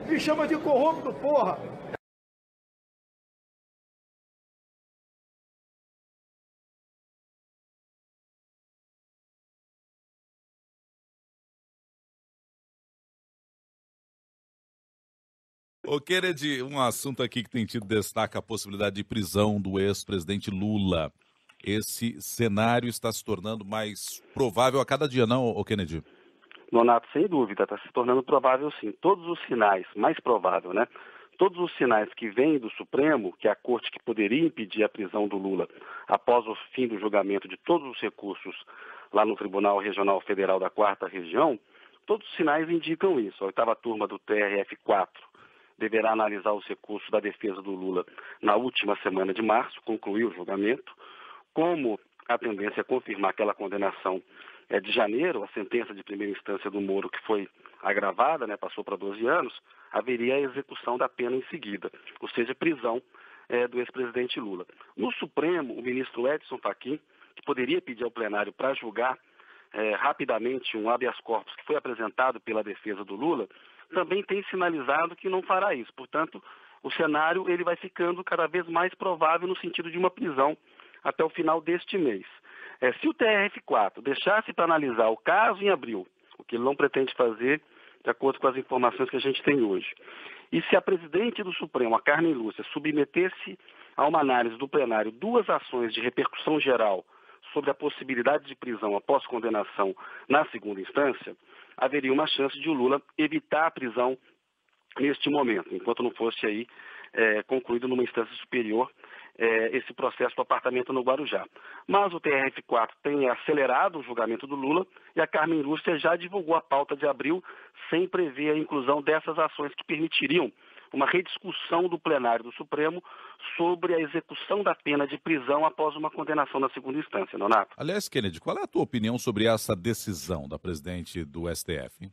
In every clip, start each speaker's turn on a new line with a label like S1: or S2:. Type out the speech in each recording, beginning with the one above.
S1: Me chama de corrupto, porra!
S2: Ô Kennedy, um assunto aqui que tem tido destaque, a possibilidade de prisão do ex-presidente Lula. Esse cenário está se tornando mais provável a cada dia, não, ô Kennedy?
S3: Nonato, sem dúvida, está se tornando provável sim. Todos os sinais, mais provável, né? Todos os sinais que vêm do Supremo, que é a corte que poderia impedir a prisão do Lula após o fim do julgamento de todos os recursos lá no Tribunal Regional Federal da 4ª Região, todos os sinais indicam isso. A 8ª turma do TRF4 deverá analisar os recursos da defesa do Lula na última semana de março, concluir o julgamento. Como a tendência é confirmar aquela condenação de janeiro, a sentença de primeira instância do Moro, que foi agravada, né, passou para 12 anos, haveria a execução da pena em seguida, ou seja, prisão do ex-presidente Lula. No Supremo, o ministro Edson Fachin, que poderia pedir ao plenário para julgar rapidamente um habeas corpus que foi apresentado pela defesa do Lula, também tem sinalizado que não fará isso. Portanto, o cenário ele vai ficando cada vez mais provável no sentido de uma prisão até o final deste mês. Se o TRF4 deixasse para analisar o caso em abril, o que ele não pretende fazer, de acordo com as informações que a gente tem hoje, e se a presidente do Supremo, a Carmen Lúcia, submetesse a uma análise do plenário duas ações de repercussão geral sobre a possibilidade de prisão após condenação na segunda instância, haveria uma chance de o Lula evitar a prisão neste momento, enquanto não fosse aí concluído numa instância superior esse processo do apartamento no Guarujá. Mas o TRF4 tem acelerado o julgamento do Lula e a Carmen Lúcia já divulgou a pauta de abril sem prever a inclusão dessas ações que permitiriam uma rediscussão do plenário do Supremo sobre a execução da pena de prisão após uma condenação na segunda instância, Nonato.
S2: Aliás, Kennedy, qual é a tua opinião sobre essa decisão da presidente do STF, hein?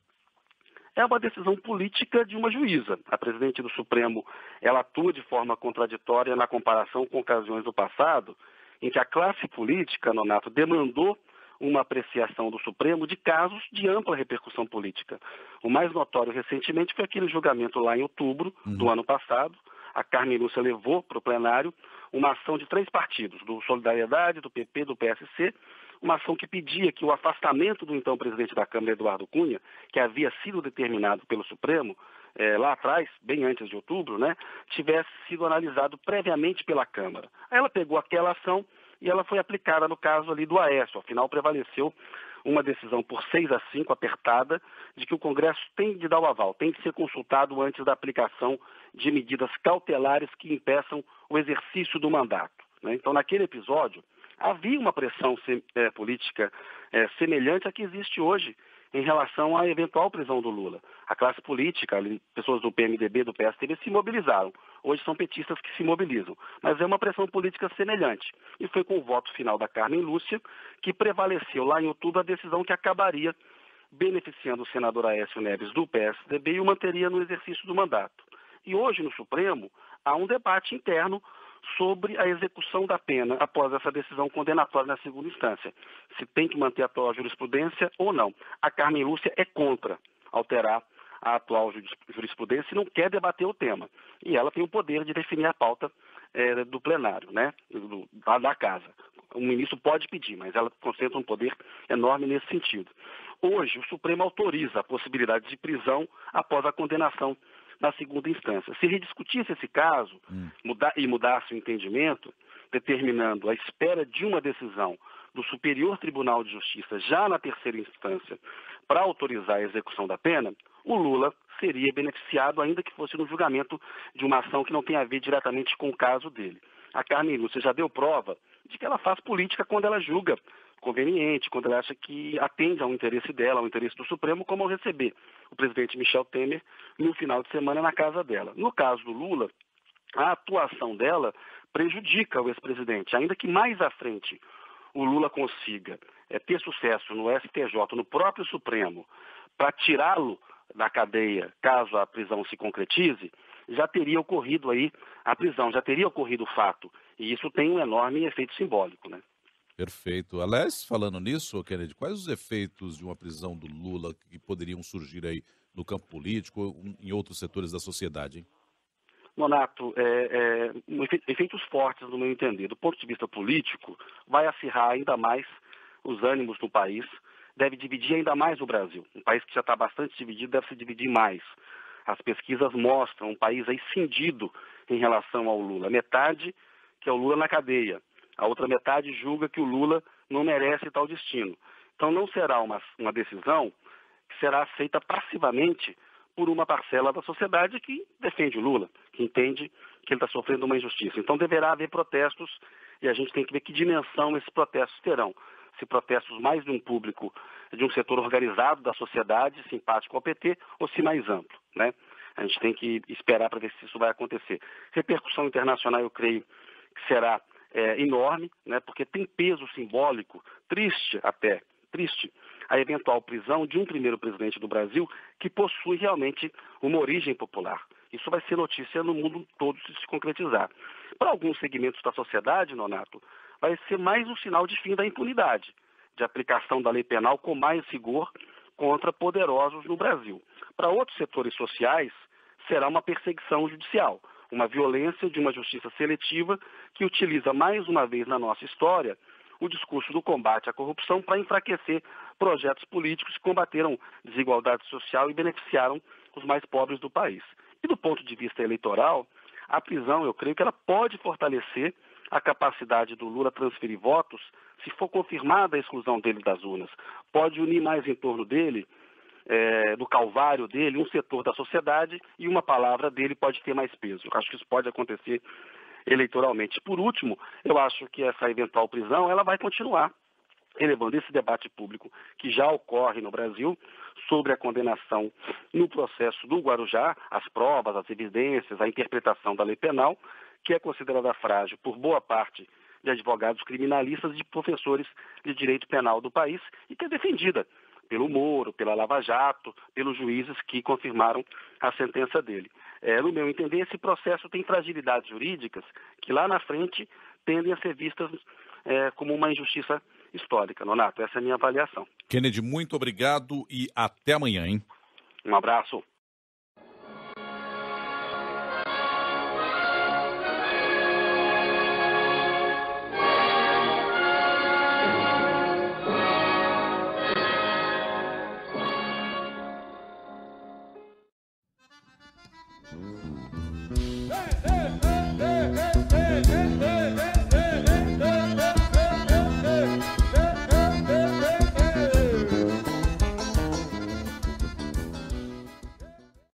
S3: É uma decisão política de uma juíza. A presidente do Supremo, ela atua de forma contraditória na comparação com ocasiões do passado, em que a classe política, Nonato, demandou uma apreciação do Supremo de casos de ampla repercussão política. O mais notório recentemente foi aquele julgamento lá em outubro do ano passado. A Carmen Lúcia levou para o plenário uma ação de 3 partidos, do Solidariedade, do PP, do PSC, uma ação que pedia que o afastamento do então presidente da Câmara, Eduardo Cunha, que havia sido determinado pelo Supremo, lá atrás, bem antes de outubro, né, tivesse sido analisado previamente pela Câmara. Aí ela pegou aquela ação e ela foi aplicada no caso ali do Aécio. Afinal, prevaleceu uma decisão por 6-5, apertada, de que o Congresso tem de dar o aval, tem de ser consultado antes da aplicação de medidas cautelares que impeçam o exercício do mandato, né? Então, naquele episódio, havia uma pressão política semelhante à que existe hoje em relação à eventual prisão do Lula. A classe política, pessoas do PMDB, do PSDB, se mobilizaram. Hoje são petistas que se mobilizam. Mas é uma pressão política semelhante. E foi com o voto final da Carmen Lúcia que prevaleceu lá em outubro a decisão que acabaria beneficiando o senador Aécio Neves do PSDB e o manteria no exercício do mandato. E hoje no Supremo há um debate interno sobre a execução da pena após essa decisão condenatória na segunda instância. Se tem que manter a atual jurisprudência ou não. A Carmen Lúcia é contra alterar a atual jurisprudência e não quer debater o tema. E ela tem o poder de definir a pauta do plenário, né, da casa. O ministro pode pedir, mas ela concentra um poder enorme nesse sentido. Hoje, o Supremo autoriza a possibilidade de prisão após a condenação na segunda instância. Se rediscutisse esse caso mudasse o entendimento, determinando a espera de uma decisão do Superior Tribunal de Justiça já na terceira instância para autorizar a execução da pena, o Lula seria beneficiado, ainda que fosse no julgamento de uma ação que não tem a ver diretamente com o caso dele. A Carmen Lúcia já deu prova de que ela faz política quando ela julga conveniente, quando ela acha que atende ao interesse dela, ao interesse do Supremo, como ao receber o presidente Michel Temer no final de semana na casa dela. No caso do Lula, a atuação dela prejudica o ex-presidente, ainda que mais à frente o Lula consiga ter sucesso no STJ, no próprio Supremo, para tirá-lo da cadeia, caso a prisão se concretize, já teria ocorrido aí a prisão, já teria ocorrido o fato. E isso tem um enorme efeito simbólico, né?
S2: Perfeito. Aliás, falando nisso, Kennedy, quais os efeitos de uma prisão do Lula que poderiam surgir aí no campo político ou em outros setores da sociedade, hein?
S3: Nonato, efeitos fortes, no meu entender. Do ponto de vista político, vai acirrar ainda mais os ânimos no país, deve dividir ainda mais o Brasil. Um país que já está bastante dividido deve se dividir mais. As pesquisas mostram um país aí cindido em relação ao Lula. Metade que é o Lula na cadeia, a outra metade julga que o Lula não merece tal destino. Então não será uma decisão que será aceita passivamente por uma parcela da sociedade que defende o Lula, que entende que ele está sofrendo uma injustiça. Então deverá haver protestos e a gente tem que ver que dimensão esses protestos terão. Se protestos mais de um público, de um setor organizado da sociedade, simpático ao PT, ou se mais amplo, né? A gente tem que esperar para ver se isso vai acontecer. Repercussão internacional, eu creio que será enorme, né? Porque tem peso simbólico, triste, a eventual prisão de um primeiro presidente do Brasil que possui realmente uma origem popular. Isso vai ser notícia no mundo todo se concretizar. Para alguns segmentos da sociedade, Nonato, vai ser mais um sinal de fim da impunidade, de aplicação da lei penal com mais rigor contra poderosos no Brasil. Para outros setores sociais, será uma perseguição judicial, uma violência de uma justiça seletiva que utiliza mais uma vez na nossa história o discurso do combate à corrupção para enfraquecer projetos políticos que combateram desigualdade social e beneficiaram os mais pobres do país. E do ponto de vista eleitoral, a prisão, eu creio que ela pode fortalecer a capacidade do Lula transferir votos se for confirmada a exclusão dele das urnas. Pode unir mais em torno dele, do calvário dele, um setor da sociedade e uma palavra dele pode ter mais peso. Eu acho que isso pode acontecer eleitoralmente. Por último, eu acho que essa eventual prisão ela vai continuar elevando esse debate público que já ocorre no Brasil sobre a condenação no processo do Guarujá, as provas, as evidências, a interpretação da lei penal, que é considerada frágil por boa parte de advogados criminalistas e de professores de direito penal do país e que é defendida pelo Moro, pela Lava Jato, pelos juízes que confirmaram a sentença dele. No meu entender, esse processo tem fragilidades jurídicas que lá na frente tendem a ser vistas como uma injustiça histórica. Nonato, essa é a minha avaliação.
S2: Kennedy, muito obrigado e até amanhã, hein?
S3: Um abraço.